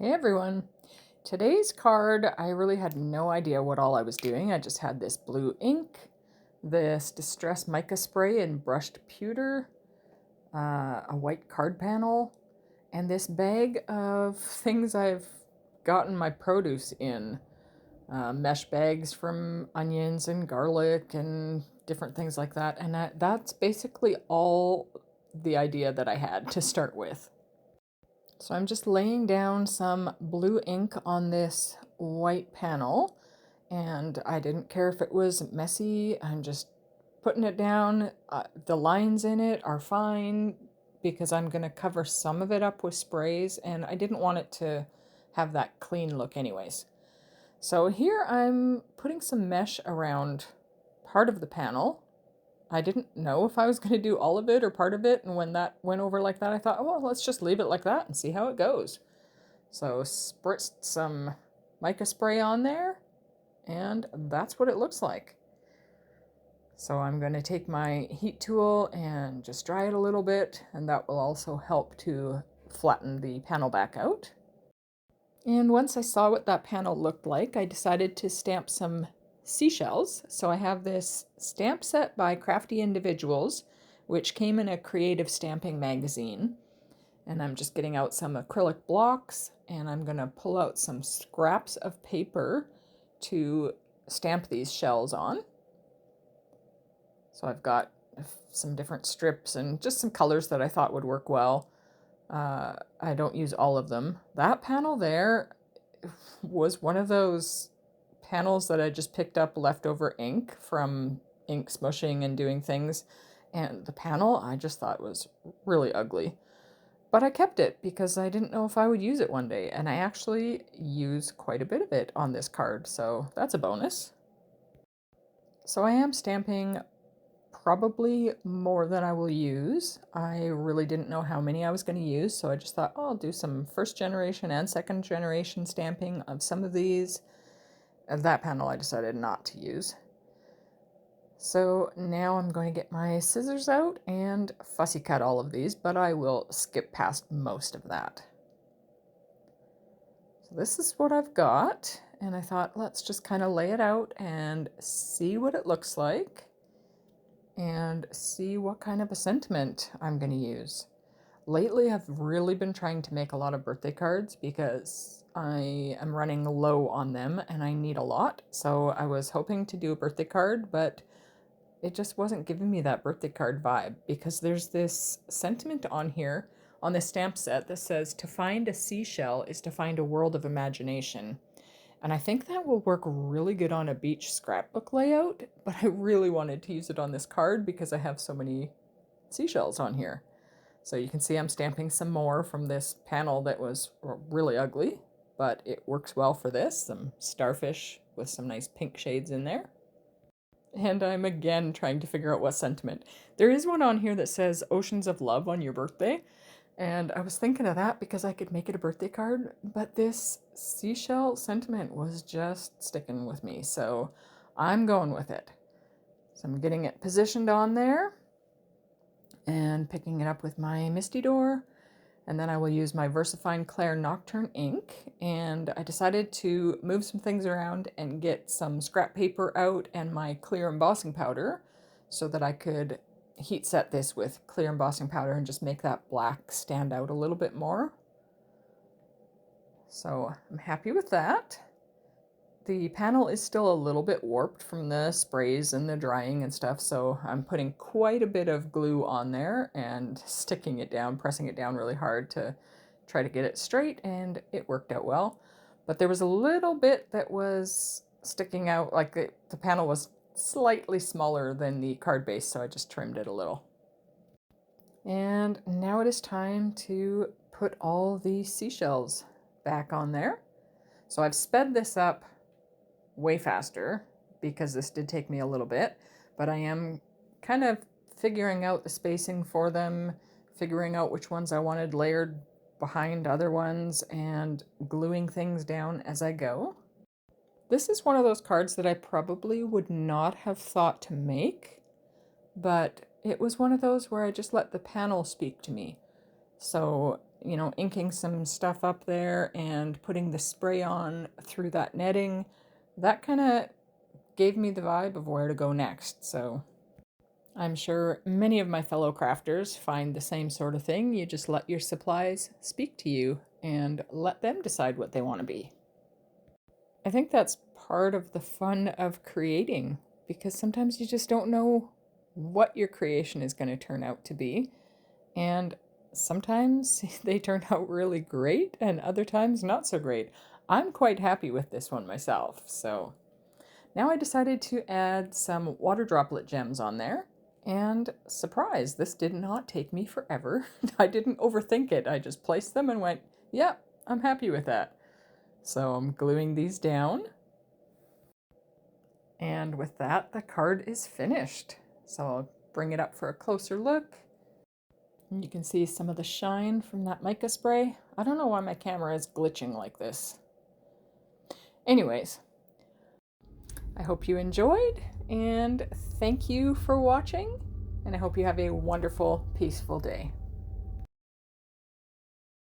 Hey everyone! Today's card, I really had no idea what all I was doing. I just had this blue ink, this Distress mica spray in brushed pewter, a white card panel, and this bag of things I've gotten my produce in. Mesh bags from onions and garlic and different things like that. And that's basically all the idea that I had to start with. So I'm just laying down some blue ink on this white panel, and I didn't care if it was messy. I'm just putting it down. The lines in it are fine because I'm going to cover some of it up with sprays, and I didn't want it to have that clean look anyways. So here I'm putting some mesh around part of the panel. I didn't know if I was going to do all of it or part of it, and when that went over like that, I thought, oh, well, let's just leave it like that and see how it goes. So spritzed some mica spray on there, and that's what it looks like. So I'm going to take my heat tool and just dry it a little bit, and that will also help to flatten the panel back out. And once I saw what that panel looked like, I decided to stamp some seashells. So I have this stamp set by Crafty Individuals, which came in a creative stamping magazine. And I'm just getting out some acrylic blocks, and I'm going to pull out some scraps of paper to stamp these shells on. So I've got some different strips and just some colors that I thought would work well. I don't use all of them. That panel there was one of those panels that I just picked up leftover ink from ink smushing and doing things. And the panel I just thought was really ugly. But I kept it because I didn't know if I would use it one day. And I actually use quite a bit of it on this card, so that's a bonus. So I am stamping probably more than I will use. I really didn't know how many I was going to use, so I just thought, oh, I'll do some first generation and second generation stamping of some of these. That panel I decided not to use. So now I'm going to get my scissors out and fussy cut all of these, but I will skip past most of that. So this is what I've got, and I thought let's just kind of lay it out and see what it looks like and see what kind of a sentiment I'm going to use. Lately, I've really been trying to make a lot of birthday cards because I am running low on them and I need a lot. So I was hoping to do a birthday card, but it just wasn't giving me that birthday card vibe because there's this sentiment on here on this stamp set that says to find a seashell is to find a world of imagination. And I think that will work really good on a beach scrapbook layout, but I really wanted to use it on this card because I have so many seashells on here. So you can see I'm stamping some more from this panel that was really ugly, but it works well for this. Some starfish with some nice pink shades in there. And I'm again trying to figure out what sentiment. There is one on here that says Oceans of Love on your birthday. And I was thinking of that because I could make it a birthday card, but this seashell sentiment was just sticking with me, so I'm going with it. So I'm getting it positioned on there and picking it up with my Misty Door, and then I will use my VersaFine Clair Nocturne ink, and I decided to move some things around and get some scrap paper out and my clear embossing powder so that I could heat set this with clear embossing powder and just make that black stand out a little bit more. So I'm happy with that. The panel is still a little bit warped from the sprays and the drying and stuff, so I'm putting quite a bit of glue on there and sticking it down, pressing it down really hard to try to get it straight, and it worked out well. But there was a little bit that was sticking out, like the panel was slightly smaller than the card base, so I just trimmed it a little. And now it is time to put all the seashells back on there. So I've sped this up way faster because this did take me a little bit, but I am kind of figuring out the spacing for them, figuring out which ones I wanted layered behind other ones, and gluing things down as I go. This is one of those cards that I probably would not have thought to make, but it was one of those where I just let the panel speak to me. So you know, inking some stuff up there and putting the spray on through that netting, that kind of gave me the vibe of where to go next. So I'm sure many of my fellow crafters find the same sort of thing. You just let your supplies speak to you and let them decide what they want to be. I think that's part of the fun of creating, because sometimes you just don't know what your creation is going to turn out to be. And sometimes they turn out really great and other times not so great. I'm quite happy with this one myself. So now I decided to add some water droplet gems on there. And surprise, this did not take me forever. I didn't overthink it. I just placed them and went, yeah, I'm happy with that. So I'm gluing these down. And with that, the card is finished. So I'll bring it up for a closer look. And you can see some of the shine from that mica spray. I don't know why my camera is glitching like this. Anyways, I hope you enjoyed, and thank you for watching, and I hope you have a wonderful, peaceful day.